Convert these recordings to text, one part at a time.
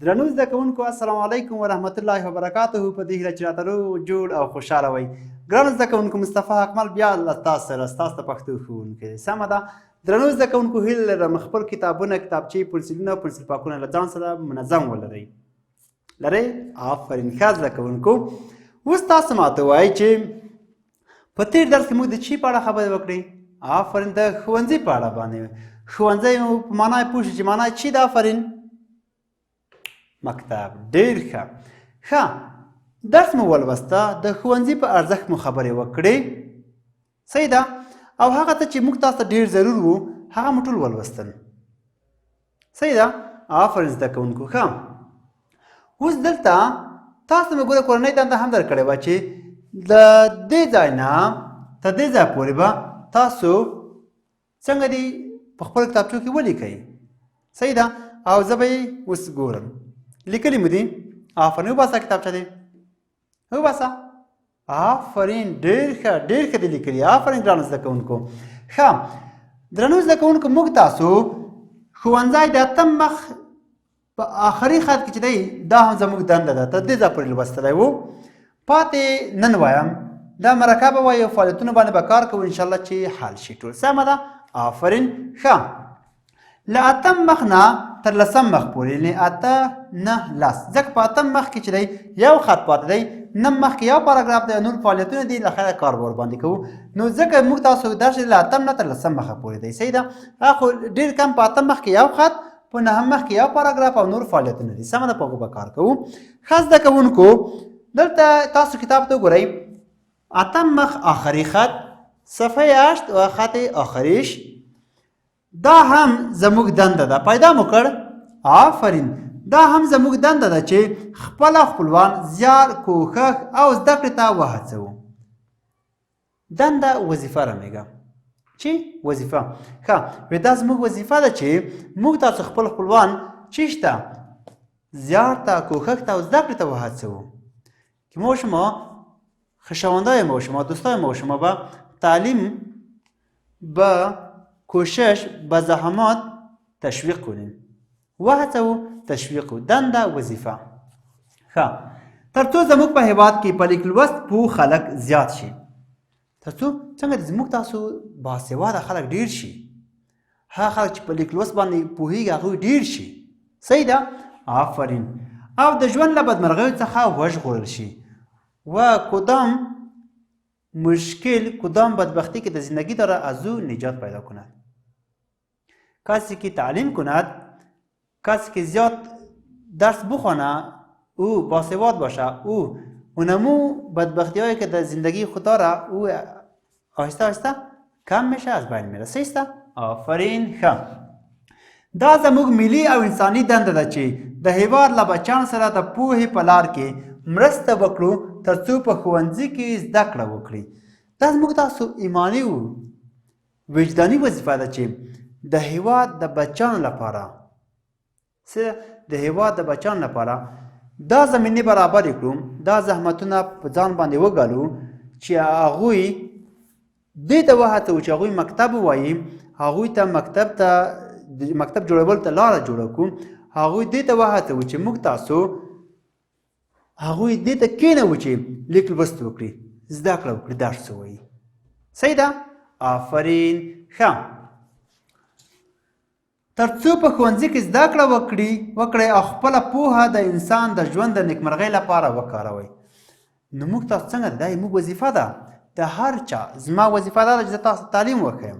درنو زده کوونکو السلام علیکم ورحمت الله وبرکاته. په دې هیله چې راته روغ جوړ او خوشحاله وئ. ګرانو زده کوونکو مصطفی اکمل بیا له تاسو سره ستاسو د پښتو ښوونکی دی. سمه ده. درنو زده کوونکو هیله لرم خپل کتابونه کتابچې پنسلونه پنسل پاکونه له ځان سره منظم ولرئ. لرئ؟ آفرین. ښه زده کوونکو اوس تاسو ماته وایئ چې په تېر درس کې موږ د چی په اړه خبرې وکړې؟ آفرین د ښوونځي په اړه باندې. ښوونځی مو په معنا یې پوه شو چې معنا یې چی ده؟ آفرین مکتب. ډېر ښه. درس مو ولوسته، د ښوونځي په ارزښت مو خبرې وکړې. صحیح ده. او هغه ته چې موږ تاسو ته ډېر ضرور وو هغه مو ټول ولوستل. صحیح ده. آفرین زده کوونکو. ښه اوس دلته تاسو مې ګوره کورنۍ دنده هم درکړې وه چې د دې ځای نه تر دې ځای پورې به تاسو څنګه دي په خپلو کتابچو کې ولیکئ. صحیح ده. او زه به یې اوس ګورم. لیکلي مو دي؟ آفرین. وباسه کتابچه دې وباسه. آفرین. ډېر ښه دي لیکلي. آفرین ګرانو زده کوونکو. ښه درنو زده کوونکو موږ تاسو ښوونځی د اتم مخ په آخري خط کې چې دی دا هم زموږ دنده ده تر دې ځای پورې لوستلی وو. پاتې نن وایم دا مرکبه وایي او فعالیتونو باندې به کار کوو انشاءالله چې حل شي ټول. سمه ده. آفرین. ښه له اتم مخ نه تر لسم مخ پورې یعنې اته نه لس ځکه په اتم مخ کې چې دی یو خط پاتې دی، نم مخ کې یو پاراګراف دی، نور فعالیتونه دي له خیره کار به ورباندې کوو. نو ځکه موږ تاسو درس له اتم نه تر لسم مخه پورې دی. صحیح ده. هغه خو ډېر کم په اتم مخ کې یو خط، په نهم مخ کې یو پاراګراف او نور فعالیتونه دي. سمه ده. په هغو به کار کوو. ښه زده کوونکو دلته تاسو کتاب ته وګورئ. اتم مخ آخري خط، صفحه 8 و خط آخریش. دا هم زموږ دنده ده. پیدا مو کړ؟ آفرین. دا هم زموږ دنده ده چې خپل خپلوان زیار کوښښ او زده کړې ته وهڅوو. دنده وظیفه رامیږه. چې وظیفه. ښه دا زموږ وظیفه ده چې موږ تاسو خپل خپلوان چیش ته زیار ته کوښښ ته او زده کړې ته وهڅوو که ما شما خویشاوندای ما شما دوستای ما شما به تعلیم به کوشش به زحمات تشویق کنیم. وهڅوو تشویق و دنده وظیفه. ښه تر څو زموږ په هیواد کې په لیک لوست پوه خلک زیات شي، تر څو څنګه زموږ تاسو باسواده خلک ډېر شي، هغه خلک چې په لیک لوست باندې پوهېږي هغوی ډېر شي. صحیح ده. آفرین. او د ژوند له بدمرغیو څخه وژغورل شي و کدام مشکل کدام بدبختی که در زندگی داره از او نجات پیدا کند. کسی که تعلیم کند، کسی که زیاد درس بخونه او باسواد باشه، او اونمو بدبختی هایی که در زندگی خود داره او آهسته آهسته کم میشه، از بین میره. سیسته. آفرین. ښه دا زموږ ملي او انساني دنده ده چې د هیواد له بچیانو سره د پوهې په لار کې مرسته وکړو تر څو په ښوونځي کې زده کړه وکړي. دا زموږ تاسو ایماني و وجداني وظیفه ده چې د هیواد د بچیانو لپاره د هیواد د بچیانو لپاره دا زمینې برابرې کړو، دا زحمتونه په ځان باندې وګالو چې هغوی دې ته وهڅوو چې هغوی مکتب ووایي، هغوی ته مکتب جوړولو ته لاره جوړه کړو، هغوی دې ته وهڅوو چې موږ تاسو هغوی دې ته کېنوو چې لیک لوست وکړي، زده کړه وکړي، درس ووایي. صحیح ده. آفرین. ښه تر څو په ښوونځي کې زده کړه وکړئ او خپله پوهه د انسان د ژوند د نیکمرغۍ لپاره وکاروئ. نو موږ تاسو څنګه دا زموږ وظیفه ده د هر چا. زما وظیفه دا ده چې زه تاسو تعلیم وښیم،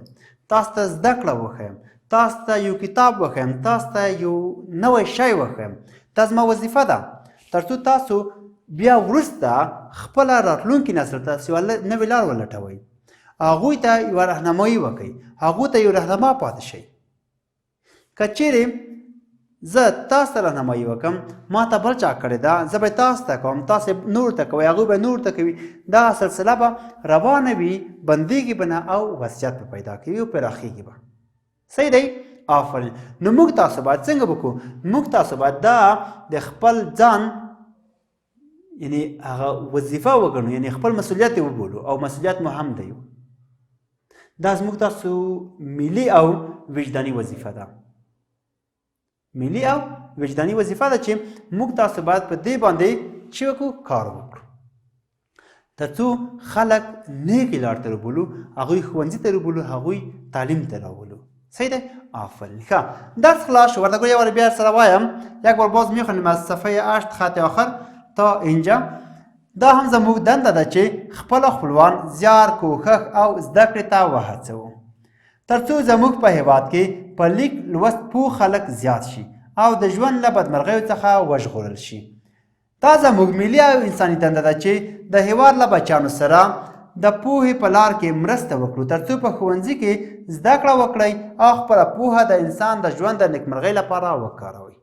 تاسو ته زده کړه وښیم، تاسو ته یو کتاب وښیم، تاسو ته یو نوی شی وښیم. دا زما وظیفه ده تر څو تاسو بیا وروسته خپله راتلونکي نسل ته نوې لار ولټوئ، هغوی ته یوه رهنمایي وکړئ، هغوی ته یو رهنما پاتې شئ. که چیرې زه تاسو ته رهنمایي وکړم، ما ته بل چا کړې ده، زه به تاسو ته کوم، تاسو نور ته کوئ، هغوی به نور ته کوي. دا سلسله به روانه وي، بندېږي به نه او وضعیت به پیدا کوي او پراخېږي به. صحیح دی. آفرین. نو موږ تاسو باید څنګه وکړو؟ موږ تاسو باید دا د خپل ځان یعنی هغه وظیفه وګڼو، یعنی خپل مسؤلیت یې وبولو او مسؤلیت مو هم دی. دا زموږ تاسو ملي او وجداني وظیفه ده. ملي او وجداني وظیفه ده چې موږ تاسو باید په دې باندې چې وکړو کار وکړو ترڅو خلک نیکې لار ته رابولو هغوی ښوونځي ته رابولو هغوی تعلیم ته راولو صحیح ده آفرین ښه درس خلاص شو ورته یه بار بیا سره وایم یک بار باز میخونیم از صفحه 8 خط آخر تا اینجا دا هم زموږ دنده ده چې خپل خپلوان زیار کوښښ او زده کړې ته وهڅوو ترڅو زموږ په هیواد کې په لیک لوست پوه خلک زیات شي او د ژوند له بدمرغیو څخه وژغورل شي دا زموږ ملي او انساني دنده ده چې د هیواد له بچیانو سره د پوهې په لار کې مرسته وکړو ترڅو په ښوونځي کې زده کړه وکړئ او خپله پوهه د انسان د ژوند د نیکمرغۍ لپاره وکاروئ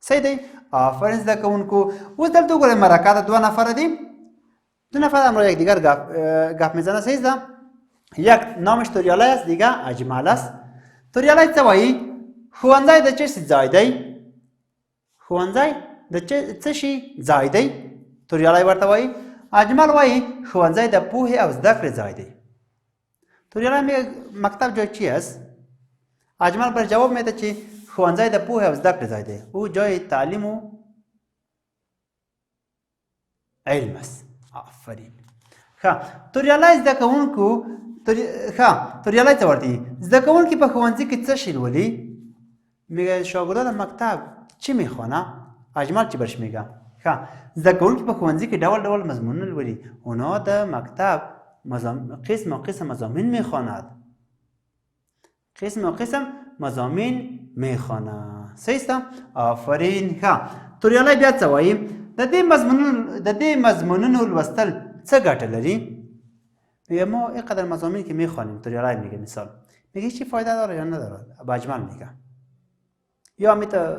صحیح دی آفرین زده کوونکو اوس دلته وګورئ مرکه ده 2 نفره دي 2 نفر امروز یکدیگر گپ میزنه صحیح ده یک نامش توریالی است دیگه اجمل است توریالی څه وایي ښوونځی د چه شي ځای دی ښوونځی د څه شي ځای دی توریالی ورته وایي اجمل وایي ښوونځی د پوهې او زده کړې ځای دی توریالی میگه مکتب جای چی است اجمل بر جواب میده چې ښوونځی د پوهې او زده کړې ځای دی او جای تعلیم و علم است آفرین ښه توریالی زده کوونکو توریالی څه ورته زده کوونکي په ښوونځي کې څه شی لولي میگه شاگردان مکتب چی میخوانه اجمل چی برش میگه ښه زده کوونکي په ښوونځي کې ډول ډول مضمونونه لولي اونا د مکتب قسم و قسم مضامین میخواند قسم و قسم مضامین میخوانه صحیح است آفرین ښه توریالی بیا څه وایي د دې مضمونونو لوستل څه ګټه لري میگه ما اینقدر مضامین که میخوانیم توریالی میگه مثال میگه چی فایده داره یا نداره با اجمل میگه یا میته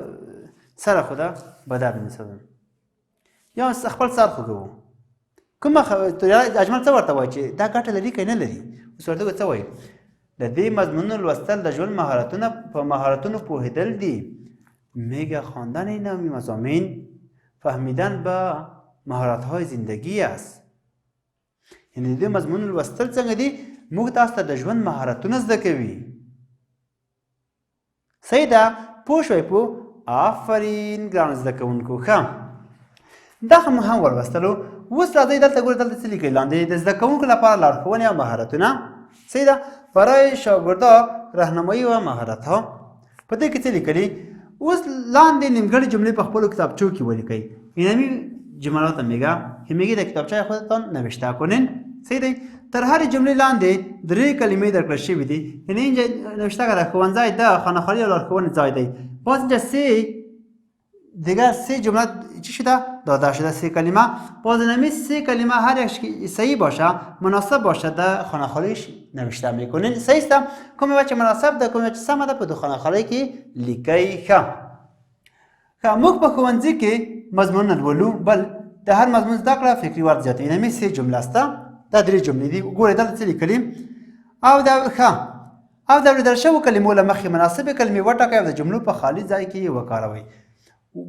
سر خوده به در میسازم یا خپل سر خوده کوم توریالی اجمل څه ورته وایي چې دا ګټه لري که نه لري اوس ورته څه وایي د دې مضمونونو لوستل د ژوند مهارتونو پوهیدل دي میگه خواندن این نوعی مضامین فهمیدن به مهارت‌های زندگی است یعنی د مضمون لوستل څنګه دي موږ تاسو ته د ژوند مهارتونه زده کوي صحیح ده پوه شوئ په آفرین ګرانو زده کوونکو ښه دا هم ولوستلو اوس راځئ دلته ګورئ دلته څه لیکلي لاندې د زده کوونکو لپاره لارښوونې او مهارتونه صحیح ده برای شاگردا راهنمایی و مهارت‌ها په دې کې څه لیکلي اوس لاندې نیمګړې جملې په خپلو کتابچو کې ولیکئ اینمی جملات میگه که میگه در کتابچه خودتان نوشته کنین صحیح دی در هر جمله لاندې 3 کلمې درکړل شوي دي یعنی اینجا نوشته کړه ښوونځی د خانهخوانی او لارښوونې ځای دی باز اینجا 3 دیگه 3 جمله چی شده داده شده 3 کلمه باز نمی 3 کلمه هر یک صحیح باشه مناسب باشه در خانهخوانیش نوشته میکنین صحیح است کومه بچه مناسب ده کومه بچه سم ده په خانهخوانی کې لیکئ ښه موږ په ښوونځي کې مضمون لولو بل د هر مضمون زده کړه فکري ورځ زیاتوي نامې 3 جمله است دا 3 جملې دي ګورئ دلته څه لیکلي او د اورېدل شوو کلمو له مخې مناسبې کلمې وټاکئ او د جملو په خالي ځای کې یې وکاروئ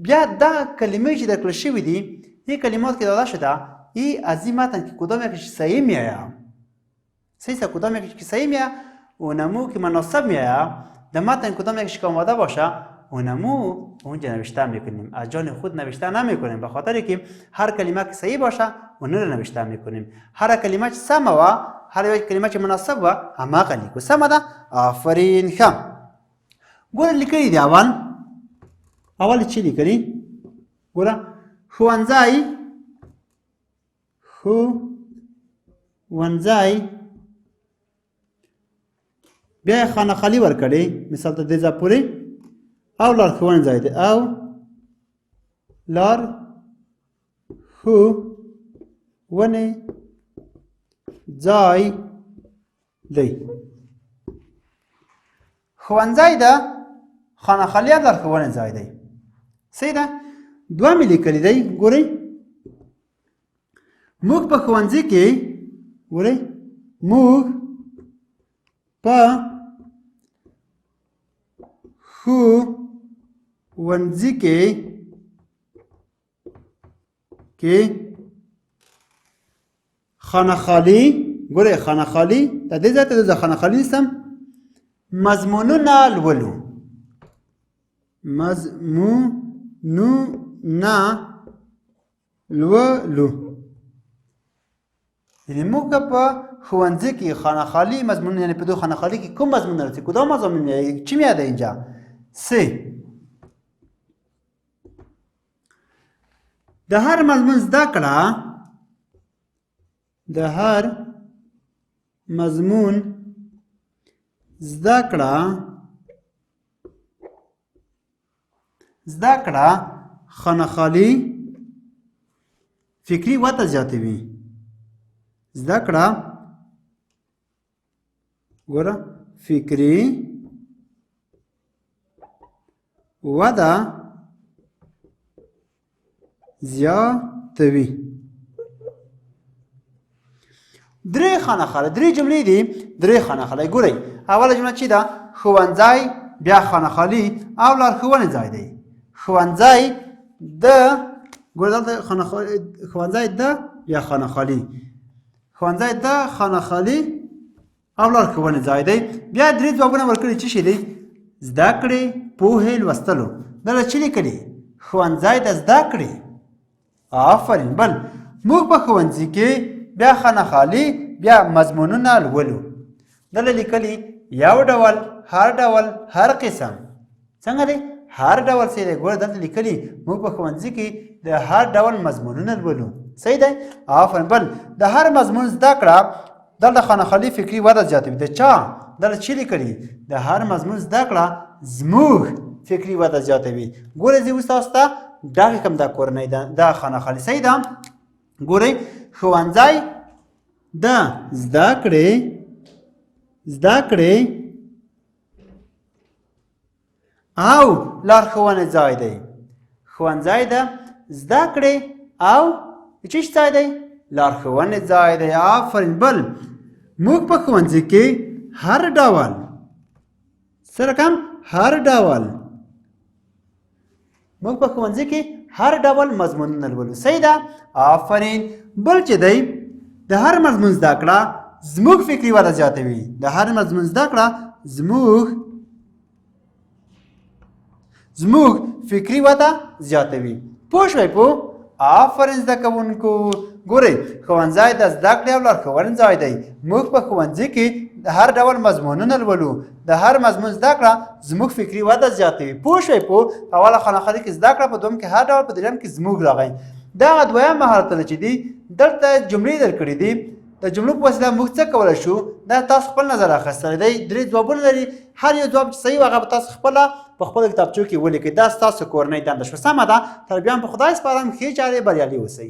بیا دا کلمې چې درکړل شوي دي این کلمات که داده شده این از این متن که کدام یکیش صحیح میآید صحیح است کدام یکیش که صحیح میآید اونمو که مناسب میآید در متن کدام یکیش که آماده باشه اونمو اونجا نوشته میکنیم از جان خود نوشته نمیکنیم به خاطر که هر کلمه که صحیح باشه اون رو نوشته میکنیم هر کلمه که سم و هر کلمه که مناسب و همه لیکو سم ده آفرین خم ګوره لیکلي دي اول چی لیکلي ګوره ښوونځی بیا یې خانهخواني ورکړې مثال ته دې ځای پورې او لارښوونې ځای دی او لارښوونې ځای دی ښوونځی ده خانهخواني او لارښوونې ځای دی صحیح ده دوه مې لیکلي دی ګورئ موږ په ښوونځي کې ګورئ موږ په ښوونځي کې خانهخواني ګورئ خانهخواني د دې ځای ته د خانهخواني نیستم مضمونونه لولو مضمونونه لولو. یعنې موږ په ښوونځي کې خانه‌خالی مضمون، یعنی په دو خانه‌خالی کې کوم مضمون رسی؟ کدام مضامین چی میاد اینجا؟ سه. د هر مضمون زده کړه، د هر مضمون زده کړه خانه‌خالی فکری وده زیاتوي. زده کړه ګوره فکری وده زیاتوي. درې خانه‌خالی، درې جملې دي، درې خانه‌خالی. ګورئ اوله جمله چې ده ښوونځی، بیا خانه‌خالی او لارښوونې ځای دی. ښوونځی د ګوره دلته ښوونځی د یا خانه‌خالی، ښوونځی د خانه‌خالی او لارښوونې ځای دی. بیا درې ځوابونه ورکړي چې شي دی زده کړې، پوهې، لوستلو. دلته چې لیکلي ښوونځی د زده کړې. آفرین. بل موږ په ښوونځي کې، بیا خانه‌خالی، بیا مضمونونه لولو. دلته لیکلي یو ډول، هر ډول، هر قسم. څنګه دی؟ هر ډول څه دی؟ ګوره دلته لیکلي موږ په ښوونځي کې د هر ډول مضمونونه لولو. صحیح دی؟ آفرین. بل د هر مضمون زده کړه دلته خانه‌خالی فکري وده زیاتوي. د چا؟ دلته چې لیکلي د هر مضمون زده کړه زموږ فکري وده زیاتوي. ګوره زه اوس تاسو ته ډاګه کوم دا کورنۍ ده، دا خانه‌خالی. صحیح ده؟ ګورئ ښوونځی د زده کړې او لارښوونې ځای دی. ښوونځی د زده کړې او چی ځای دی؟ لارښوونې ځای دی. آفرین. بل موږ په ښوونځي کې هر ډول سره کم هر ډول موږ په ښوونځي کې هر ډول مضمونونه لولو. صحیح ده؟ آفرین. بل چې دی د هر مضمون زده کړه زموږ فکري وده زیاتوي. د هر مضمون زده کړه زموږ فکري وده زیاتوي. پوه شوئ؟ پوه؟ آفرین زده کوونکو. ګورئ ښوونځی د زده کړې او لارښوونې ځای دی. موږ په ښوونځي کې د هر ډول مضمونونه لولو. د هر مضمون زده کړه زموږ فکري وده زیاتوي. پوه شوئ؟ پوه؟ اوله خانه‌خالی کې زده کړه، په دویم کې هر ډول، په درېیم کې زموږ راغی. دغه دویم مهارتونه چې دي دلته جملې درکړي دي. د جملو په وسیله موږ څه کولی شو؟ دا تاسو خپل نظر اخیستلی دی. درې ځوابونه لري، هر یو ځواب چې صحیح و هغه به تاسو خپله په خپلو کتابچو کې ولیکئ. دا ستاسو کورنۍ دنده شوه. سمه ده؟ تر بیا هم په خدای سپارم. ښې چارې بریالي اوسئ.